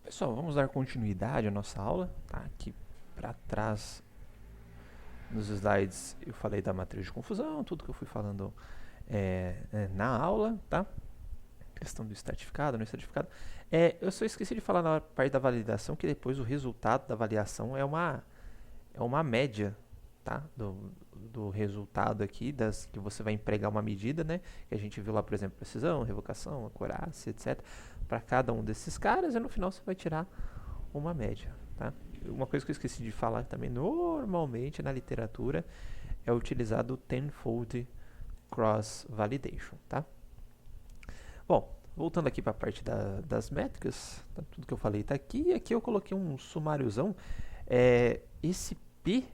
Pessoal, vamos dar continuidade à nossa aula, tá? Aqui para trás nos slides eu falei da matriz de confusão, tudo que eu fui falando na aula, tá? Questão do estratificado, não estratificado. Eu só esqueci de falar na parte da validação que depois o resultado da avaliação é uma média, tá? Do resultado aqui, que você vai empregar uma medida, né? Que a gente viu lá, por exemplo, precisão, revocação, acurácia, etc. Para cada um desses caras e no final você vai tirar uma média, tá? Uma coisa que eu esqueci de falar também, normalmente na literatura é utilizado o tenfold cross validation, tá? Bom, voltando aqui para a parte das métricas, tá? Tudo que eu falei está aqui, e aqui eu coloquei um sumáriozão. Esse P,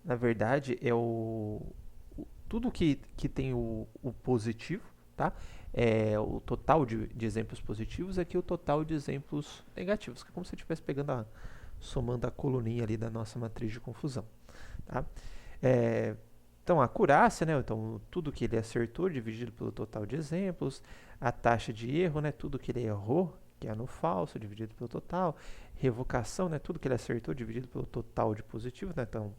na verdade, é tudo que tem o positivo, tá? O total de exemplos positivos, aqui o total de exemplos negativos, que é como se eu estivesse pegando somando a coluninha ali da nossa matriz de confusão, tá? Então, a acurácia, né? Então, tudo que ele acertou dividido pelo total de exemplos, a taxa de erro, né? Tudo que ele errou, que é no falso, dividido pelo total, revocação, né? Tudo que ele acertou dividido pelo total de positivos, né? Então,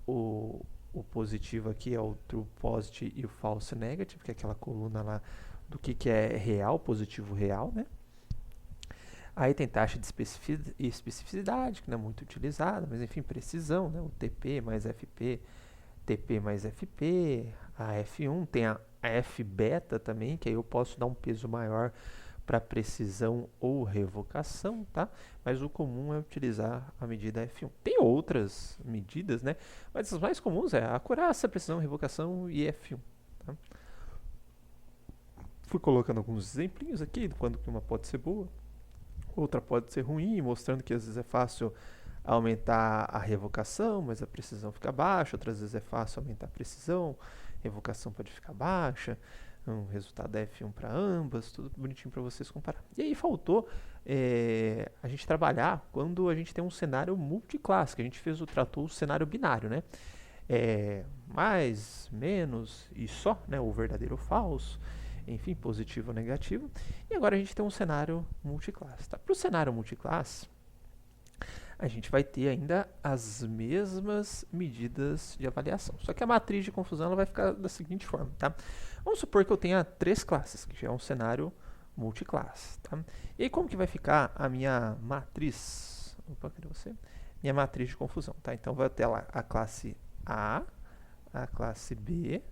o positivo aqui é o true positive e o false negative, que é aquela coluna lá do que é real, positivo real, né? Aí tem taxa de especificidade, que não é muito utilizada, mas enfim, precisão, né? O TP mais FP, TP mais FP, a F1, tem a F beta também, que aí eu posso dar um peso maior para precisão ou revocação, tá? Mas o comum é utilizar a medida F1. Tem outras medidas, né? Mas as mais comuns é a acurácia, precisão, revocação e F1. Tá? Fui colocando alguns exemplinhos aqui de quando que uma pode ser boa, outra pode ser ruim, mostrando que às vezes é fácil aumentar a revocação, mas a precisão fica baixa, outras vezes é fácil aumentar a precisão, revocação pode ficar baixa, um resultado é F1 para ambas, tudo bonitinho para vocês comparar. E aí faltou a gente trabalhar quando a gente tem um cenário multiclasse, que a gente tratou o cenário binário, né? Mais, menos e só, né? O verdadeiro ou falso, enfim, positivo ou negativo. E agora a gente tem um cenário multiclasse. Tá? Para o cenário multiclasse, a gente vai ter ainda as mesmas medidas de avaliação. Só que a matriz de confusão ela vai ficar da seguinte forma, tá? Vamos supor que eu tenha 3 classes, que já é um cenário multiclasse, tá? E aí como que vai ficar a minha matriz? Opa, cadê você? Minha matriz de confusão, tá? Então vai ter lá a classe A, a classe B,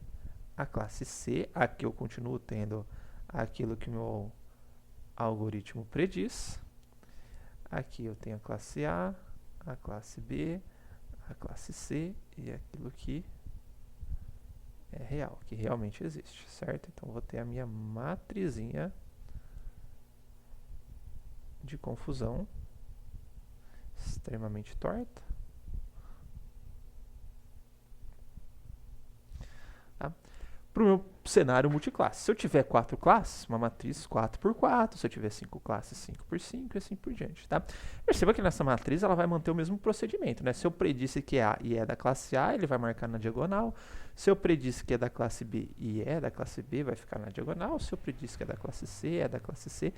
a classe C. Aqui eu continuo tendo aquilo que o meu algoritmo prediz. Aqui eu tenho a classe A, a classe B, a classe C e aquilo que é real, que realmente existe, certo? Então, vou ter a minha matrizinha de confusão extremamente torta. Tá? Para o meu cenário multiclasse. Se eu tiver 4 classes, uma matriz 4x4, se eu tiver 5 classes, 5x5 e assim por diante. Tá? Perceba que nessa matriz ela vai manter o mesmo procedimento. Né? Se eu predisse que é A e é da classe A, ele vai marcar na diagonal. Se eu predisse que é da classe B e é da classe B, vai ficar na diagonal. Se eu predisse que é da classe C e é da classe C,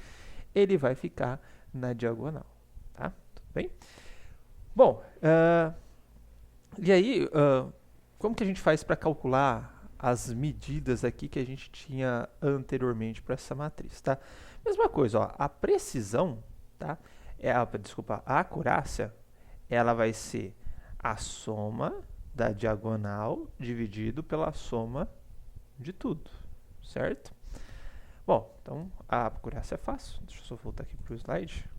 ele vai ficar na diagonal. Tá? Tudo bem? Bom, e aí, como que a gente faz para calcular as medidas aqui que a gente tinha anteriormente para essa matriz, tá? Mesma coisa, ó, a precisão, tá? A acurácia, ela vai ser a soma da diagonal dividido pela soma de tudo, certo? Bom, então a acurácia é fácil. Deixa eu só voltar aqui para o slide.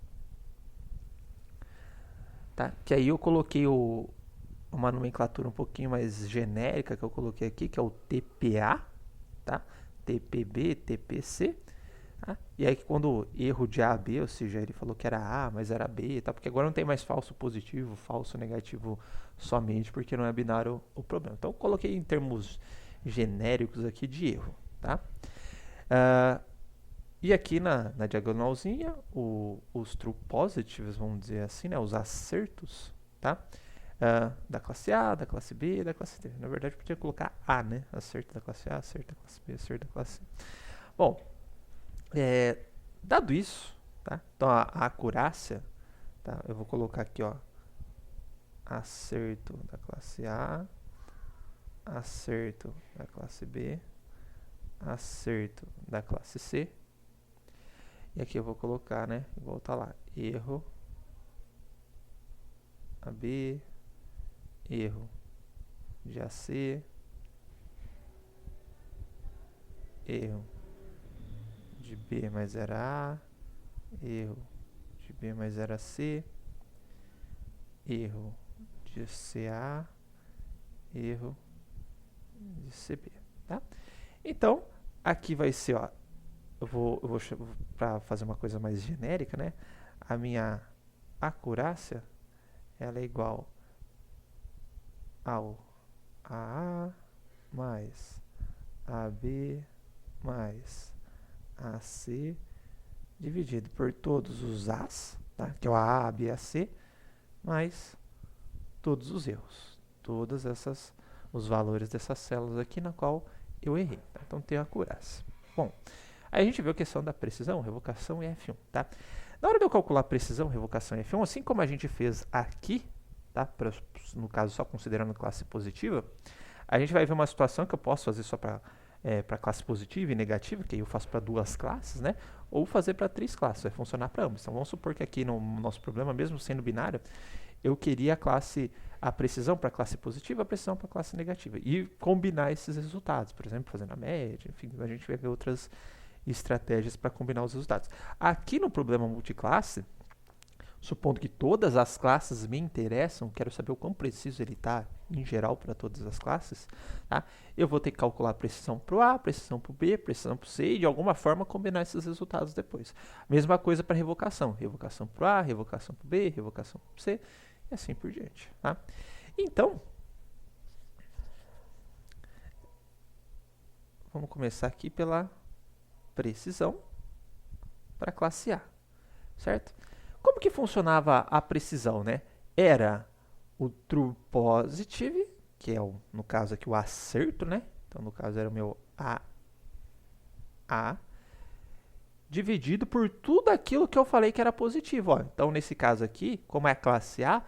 Tá? Que aí eu coloquei uma nomenclatura um pouquinho mais genérica que eu coloquei aqui, que é o TPA, tá? TPB, TPC. Tá? E aí quando erro de A a B, ou seja, ele falou que era A, mas era B, tá? Porque agora não tem mais falso positivo, falso negativo somente, porque não é binário o problema. Então eu coloquei em termos genéricos aqui de erro, tá? E aqui na diagonalzinha, os true positives, vamos dizer assim, né? Os acertos, tá? Da classe A, da classe B e da classe D. Na verdade, eu podia colocar A, né? Acerto da classe A, acerto da classe B, acerto da classe C. Bom, dado isso, tá? Então a acurácia, tá? Eu vou colocar aqui, ó, acerto da classe A, acerto da classe B, acerto da classe C. E aqui eu vou colocar, né? Voltar lá, erro AB, erro de AC, erro de B mais era A, erro de B mais era C, erro de CA, erro de CB, tá? Então, aqui vai ser, ó, eu vou para fazer uma coisa mais genérica, né? A minha acurácia, ela é igual ao AA mais AB mais AC dividido por todos os As, tá? Que é o AA, AB e AC, mais todos os erros, todas essas, os valores dessas células aqui na qual eu errei, tá? Então tem a acurácia. Bom, aí a gente viu a questão da precisão, revocação e F1, tá? Na hora de eu calcular precisão, revocação e F1, assim como a gente fez aqui, tá? No caso só considerando classe positiva, a gente vai ver uma situação que eu posso fazer só para classe positiva e negativa, que aí eu faço para duas classes, né? Ou fazer para três classes, vai funcionar para ambas. Então vamos supor que aqui no nosso problema, mesmo sendo binário, eu queria a precisão para a classe positiva, a precisão para a classe negativa. E combinar esses resultados, por exemplo, fazendo a média, enfim, a gente vai ver outras estratégias para combinar os resultados. Aqui no problema multiclasse, supondo que todas as classes me interessam, quero saber o quão preciso ele está em geral para todas as classes, tá? Eu vou ter que calcular a precisão para o A, precisão para o B, precisão para o C e de alguma forma combinar esses resultados depois. Mesma coisa para revocação. Revocação para o A, revocação para o B, revocação para o C e assim por diante, tá? Então, vamos começar aqui pela precisão para a classe A, certo? Como que funcionava a precisão, né? Era o true positive, que é, no caso aqui, o acerto, né? Então, no caso, era o meu A, dividido por tudo aquilo que eu falei que era positivo. Ó. Então, nesse caso aqui, como é a classe A,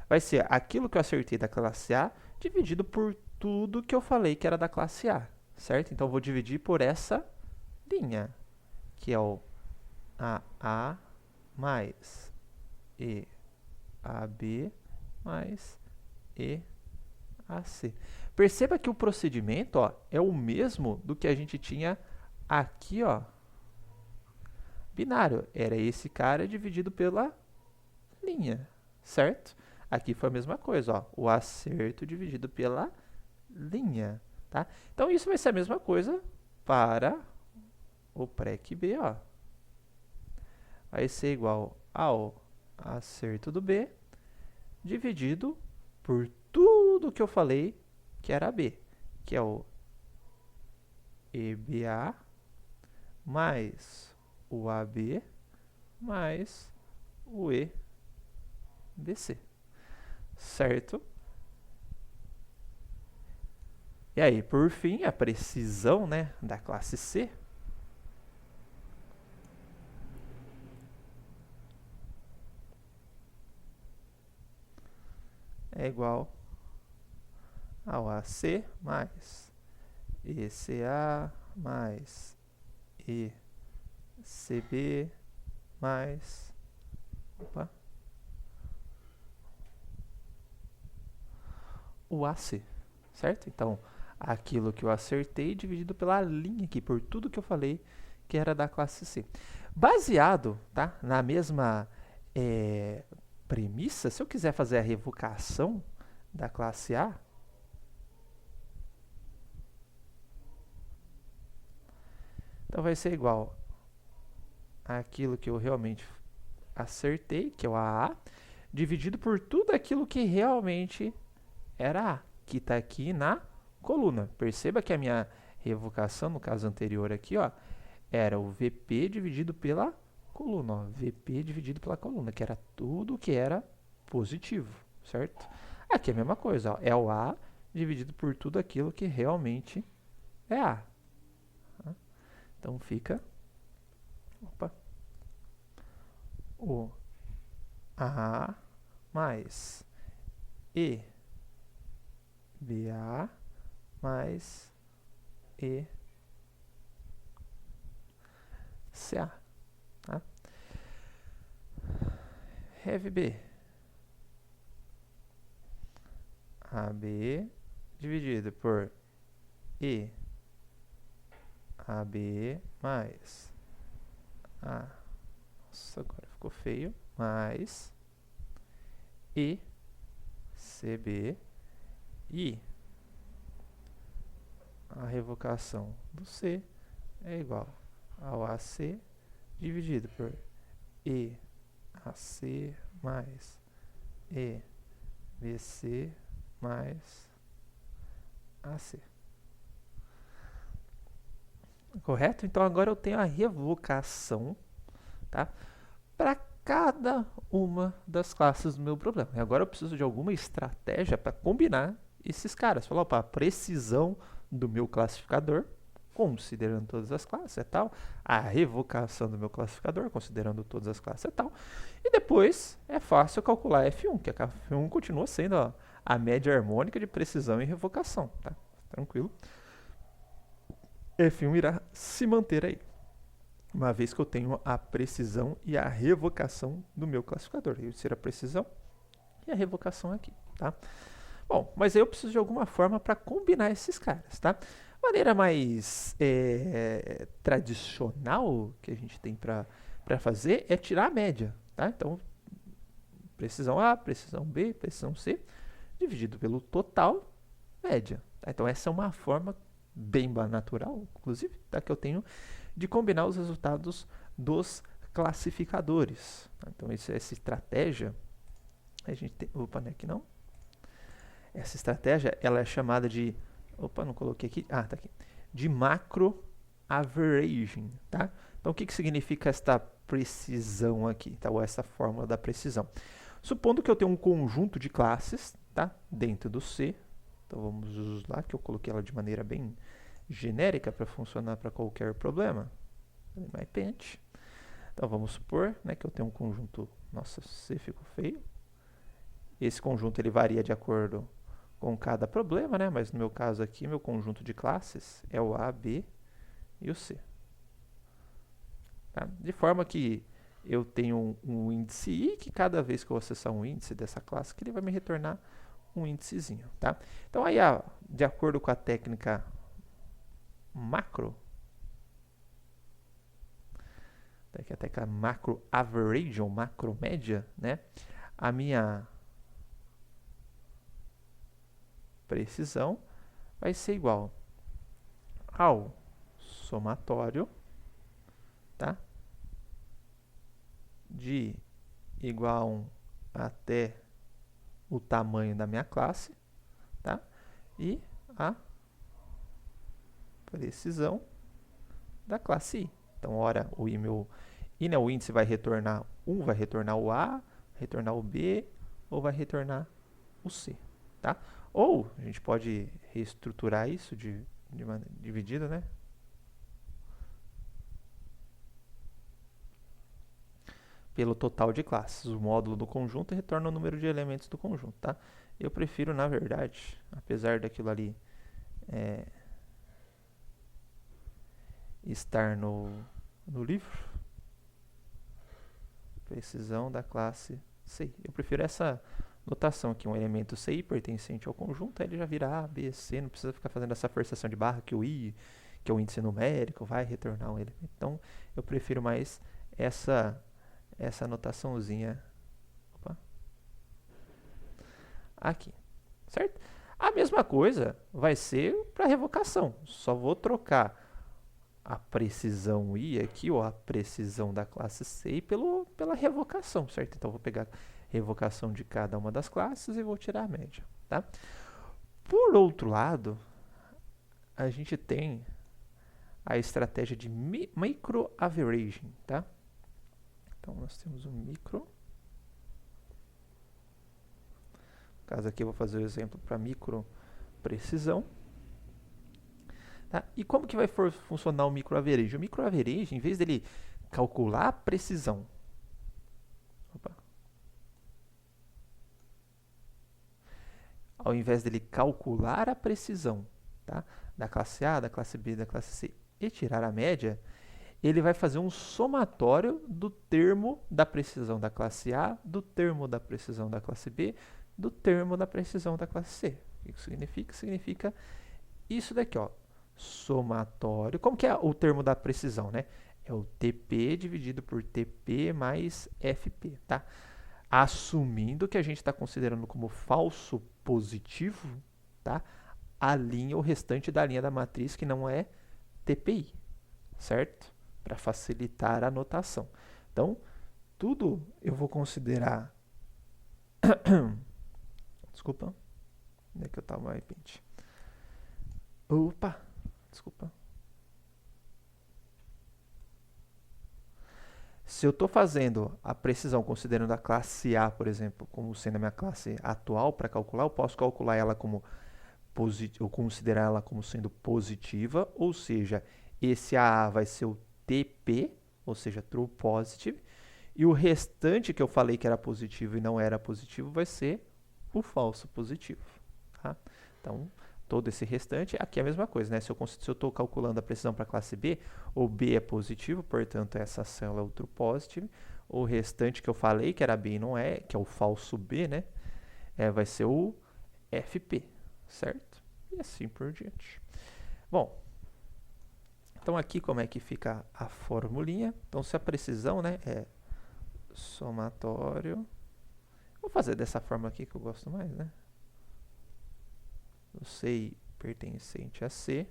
vai ser aquilo que eu acertei da classe A, dividido por tudo que eu falei que era da classe A, certo? Então, eu vou dividir por essa linha, que é o AA mais EAB mais EAC. Perceba que o procedimento, ó, é o mesmo do que a gente tinha aqui, ó, binário. Era esse cara dividido pela linha, certo? Aqui foi a mesma coisa, ó, o acerto dividido pela linha, tá? Então, isso vai ser a mesma coisa para o PREC B, ó. Vai ser igual ao acerto do B dividido por tudo que eu falei que era B, que é o EBA mais o AB mais o EBC, certo? E aí, por fim, a precisão, né, da classe C é igual ao AC mais ECA mais ECB mais o AC, certo? Então, aquilo que eu acertei dividido pela linha aqui, por tudo que eu falei que era da classe C. Baseado, tá, na mesma premissa, se eu quiser fazer a revocação da classe A, então vai ser igual àquilo que eu realmente acertei, que é o AA, dividido por tudo aquilo que realmente era A, que está aqui na coluna. Perceba que a minha revocação, no caso anterior aqui, ó, era o VP dividido pela coluna, ó, VP dividido pela coluna, que era tudo que era positivo, certo? Aqui é a mesma coisa, ó, é o A dividido por tudo aquilo que realmente é A. Então fica, opa, o A mais E BA mais E CA, tá? Rev B AB dividido por E AB mais A, nossa, agora ficou feio, mais E CB e a revocação do C é igual ao AC dividido por EAC mais EBC mais AC. Correto? Então agora eu tenho a revocação, tá? Para cada uma das classes do meu problema. E agora eu preciso de alguma estratégia para combinar esses caras. Falar, opa, a precisão do meu classificador, considerando todas as classes, é tal. A revocação do meu classificador, considerando todas as classes, é tal. E depois é fácil calcular F1, que a F1 continua sendo a média harmônica de precisão e revocação, tá? Tranquilo. F1 irá se manter aí, uma vez que eu tenho a precisão e a revocação do meu classificador. Isso será a precisão e a revocação aqui, tá? Bom, mas aí eu preciso de alguma forma para combinar esses caras, tá? A maneira mais tradicional que a gente tem para fazer é tirar a média, tá? Então, precisão A, precisão B, precisão C, dividido pelo total, média. Tá? Então, essa é uma forma bem natural, inclusive, tá? Que eu tenho de combinar os resultados dos classificadores. Tá? Então, essa estratégia, a gente tem... Opa, não é aqui não. Essa estratégia, ela é chamada de... Opa, não coloquei aqui. Ah, tá aqui. De macro averaging, tá? Então, o que significa esta precisão aqui, tá? Ou essa fórmula da precisão? Supondo que eu tenho um conjunto de classes, tá? Dentro do C. Então, vamos lá, que eu coloquei ela de maneira bem genérica para funcionar para qualquer problema. MyPaint. Então, vamos supor, né, que eu tenho um conjunto... Nossa, C ficou feio. Esse conjunto, ele varia de acordo com cada problema, né? Mas no meu caso aqui, meu conjunto de classes é o A, B e o C. Tá? De forma que eu tenho um índice I, que cada vez que eu acessar um índice dessa classe, que ele vai me retornar um índicezinho, tá? Então, aí, de acordo com a técnica macro, que é a técnica macro average, ou macro média, né? A minha precisão vai ser igual ao somatório, tá? De igual a 1 até o tamanho da minha classe, tá? E a precisão da classe I. Então, ora, o meu I, né, o índice vai retornar 1, vai retornar o A, retornar o B, ou vai retornar o C, tá? Ou, a gente pode reestruturar isso dividido, né? Pelo total de classes. O módulo do conjunto retorna o número de elementos do conjunto, tá? Eu prefiro, na verdade, apesar daquilo ali estar no livro, precisão da classe CI. Eu prefiro essa notação aqui, um elemento CI pertencente ao conjunto, aí ele já vira A, B, C, não precisa ficar fazendo essa forçação de barra que o I, que é o índice numérico, vai retornar um elemento. Então, eu prefiro mais essa notaçãozinha aqui, certo? A mesma coisa vai ser para revocação. Só vou trocar a precisão I aqui, ou a precisão da classe C, pela revocação, certo? Então, vou pegar a revocação de cada uma das classes e vou tirar a média, tá? Por outro lado, a gente tem a estratégia de micro averaging, tá? Então, nós temos um micro. No caso aqui, eu vou fazer o exemplo para micro precisão. Tá? E como que vai funcionar o micro average? O micro average, em vez dele calcular a precisão ao invés dele calcular a precisão, tá, da classe A, da classe B, da classe C e tirar a média, ele vai fazer um somatório do termo da precisão da classe A, do termo da precisão da classe B, do termo da precisão da classe C. O que isso significa? Significa isso daqui, ó, somatório. Como que é o termo da precisão, né? É o TP dividido por TP mais FP, tá? Assumindo que a gente está considerando como falso positivo, tá? A linha, o restante da linha da matriz que não é TPI, certo? Para facilitar a notação. Então, tudo eu vou considerar... Desculpa. Onde é que eu estava, de repente? Opa! Desculpa. Se eu estou fazendo a precisão considerando a classe A, por exemplo, como sendo a minha classe atual para calcular, eu posso calcular ela como ou considerar ela como sendo positiva, ou seja, esse AA vai ser o TP, ou seja, True Positive, e o restante que eu falei que era positivo e não era positivo vai ser o falso positivo. Tá? Então, todo esse restante, aqui é a mesma coisa, né? Se eu estou calculando a precisão para a classe B, o B é positivo, portanto, essa célula é o True Positive. O restante que eu falei, que era B e não é, que é o falso B, né? Vai ser o FP, certo? E assim por diante. Bom, então aqui como é que fica a formulinha? Então, se a precisão, né, é somatório... Vou fazer dessa forma aqui que eu gosto mais, né? O CI pertencente a C.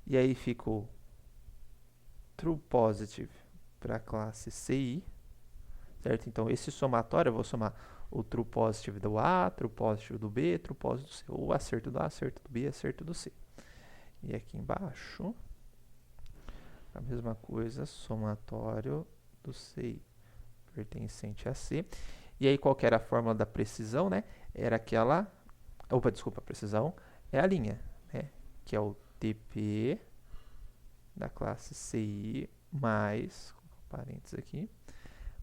E aí fica o True Positive para a classe CI. Certo? Então, esse somatório, eu vou somar o True Positive do A, True Positive do B, True Positive do C. Ou acerto do A, acerto do B, acerto do C. E aqui embaixo, a mesma coisa, somatório do CI pertencente a C. E aí, qual que era a fórmula da precisão, né? Era aquela... Opa, desculpa, a precisão é a linha, né? Que é o TP da classe CI mais, parênteses aqui,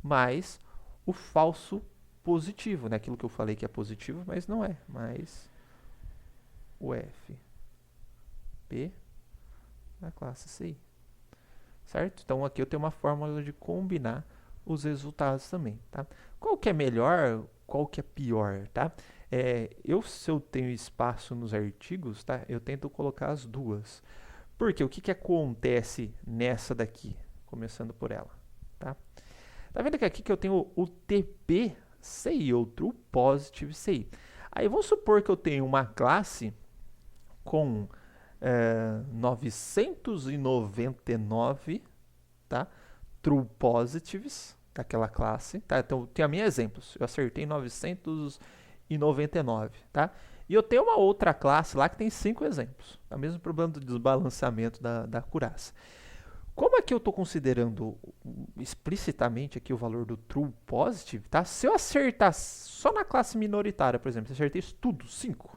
mais o falso positivo, né? Aquilo que eu falei que é positivo, mas não é, mais o FP da classe CI, certo? Então, aqui eu tenho uma fórmula de combinar os resultados também, tá? Qual que é melhor, qual que é pior, tá? Se eu tenho espaço nos artigos, tá? Eu tento colocar as duas. Porque o que acontece nessa daqui? Começando por ela, tá? Tá vendo que aqui que eu tenho o TP CI, ou True Positive CI. Aí vamos supor que eu tenho uma classe com 999, tá? True Positives daquela classe, tá? Então, tem a minha exemplos. Eu acertei 999, tá? E eu tenho uma outra classe lá que tem 5 exemplos. É o mesmo problema do desbalanceamento da acurácia. Como aqui eu estou considerando explicitamente aqui o valor do True Positive, tá? Se eu acertar só na classe minoritária, por exemplo, se eu acertei isso tudo, 5,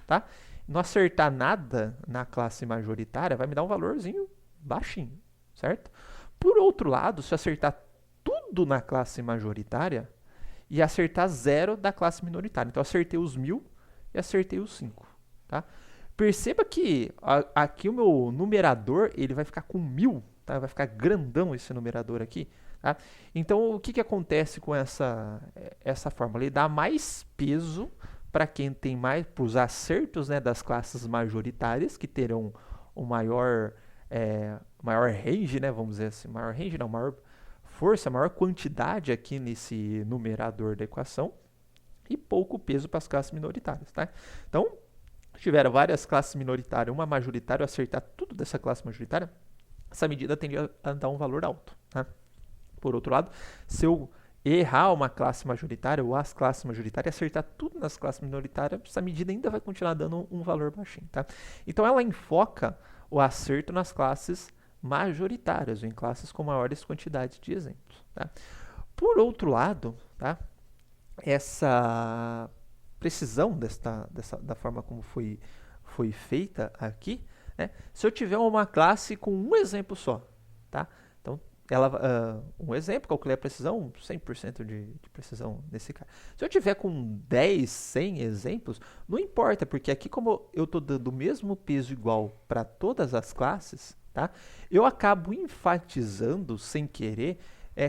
tá? Não acertar nada na classe majoritária, vai me dar um valorzinho baixinho, certo? Por outro lado, se eu acertar tudo na classe majoritária e acertar 0 da classe minoritária. Então, eu acertei os 1000 e acertei os 5, tá? Perceba que aqui o meu numerador ele vai ficar com 1000, tá? Vai ficar grandão esse numerador aqui, tá? Então, o que acontece com essa fórmula? Ele dá mais peso para quem tem mais, para os acertos, né, das classes majoritárias, que terão o maior range, né, vamos dizer assim, maior range não, maior força, maior quantidade aqui nesse numerador da equação, e pouco peso para as classes minoritárias, tá? Então, se tiver várias classes minoritárias, uma majoritária, eu acertar tudo dessa classe majoritária, essa medida tende a dar um valor alto, tá? Por outro lado, se eu errar uma classe majoritária ou as classes majoritárias, acertar tudo nas classes minoritárias, essa medida ainda vai continuar dando um valor baixinho, tá? Então, ela enfoca o acerto nas classes majoritárias, ou em classes com maiores quantidades de exemplos, tá? Por outro lado, tá? Essa precisão da forma como foi feita aqui, né? Se eu tiver uma classe com um exemplo só, tá? Então, um exemplo, calculei a precisão, 100% de precisão nesse caso. Se eu tiver com 10, 100 exemplos, não importa, porque aqui como eu estou dando o mesmo peso igual para todas as classes, tá? Eu acabo enfatizando, sem querer,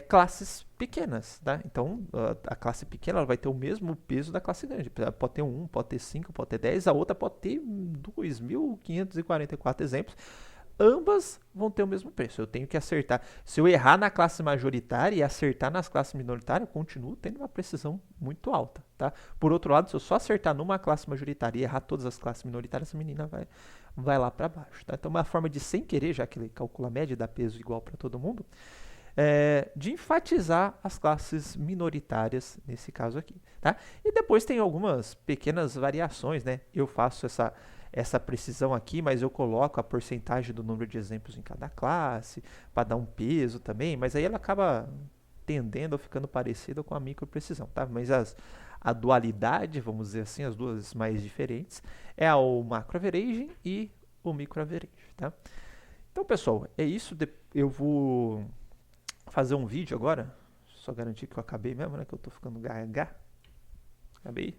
classes pequenas, tá? Então, a classe pequena ela vai ter o mesmo peso da classe grande. Pode ter 1, pode ter 5, pode ter 10, a outra pode ter 2.544 exemplos. Ambas vão ter o mesmo preço. Eu tenho que acertar. Se eu errar na classe majoritária e acertar nas classes minoritárias, eu continuo tendo uma precisão muito alta, tá? Por outro lado, se eu só acertar numa classe majoritária e errar todas as classes minoritárias, essa menina vai lá para baixo, tá? Então, uma forma de, sem querer, já que ele calcula a média e dá peso igual para todo mundo, de enfatizar as classes minoritárias nesse caso aqui, tá? E depois tem algumas pequenas variações, né? Eu faço essa precisão aqui, mas eu coloco a porcentagem do número de exemplos em cada classe, para dar um peso também, mas aí ela acaba tendendo ou ficando parecida com a microprecisão, tá? Mas a dualidade, vamos dizer assim, as duas mais diferentes, é o macroaveraging e o microaveraging, tá? Então, pessoal, é isso. Eu vou fazer um vídeo agora, só garantir que eu acabei mesmo, né? Que eu tô ficando gaga. Acabei.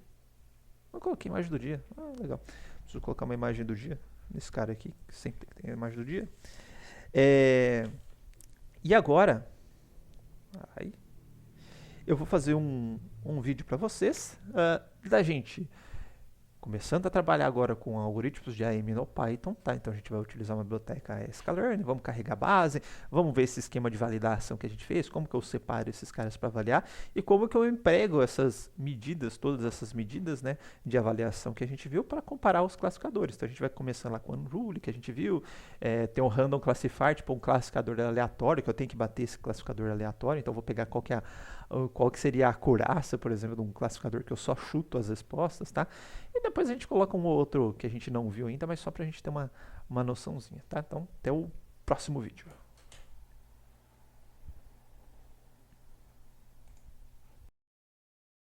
Não coloquei imagem do dia. Ah, legal. Preciso colocar uma imagem do dia nesse cara aqui, que sempre tem a imagem do dia. E agora, eu vou fazer um vídeo para vocês da gente começando a trabalhar agora com algoritmos de AM no Python, tá? Então a gente vai utilizar uma biblioteca sklearn, vamos carregar a base, vamos ver esse esquema de validação que a gente fez, como que eu separo esses caras para avaliar e como que eu emprego essas medidas, todas essas medidas, né, de avaliação que a gente viu para comparar os classificadores. Então a gente vai começando lá com o unruly que a gente viu, tem um random classifier, tipo um classificador aleatório, que eu tenho que bater esse classificador aleatório, então eu vou pegar qual que seria a acurácia, por exemplo, de um classificador que eu só chuto as respostas, tá? E depois a gente coloca um outro que a gente não viu ainda, mas só pra gente ter uma noçãozinha, tá? Então, até o próximo vídeo.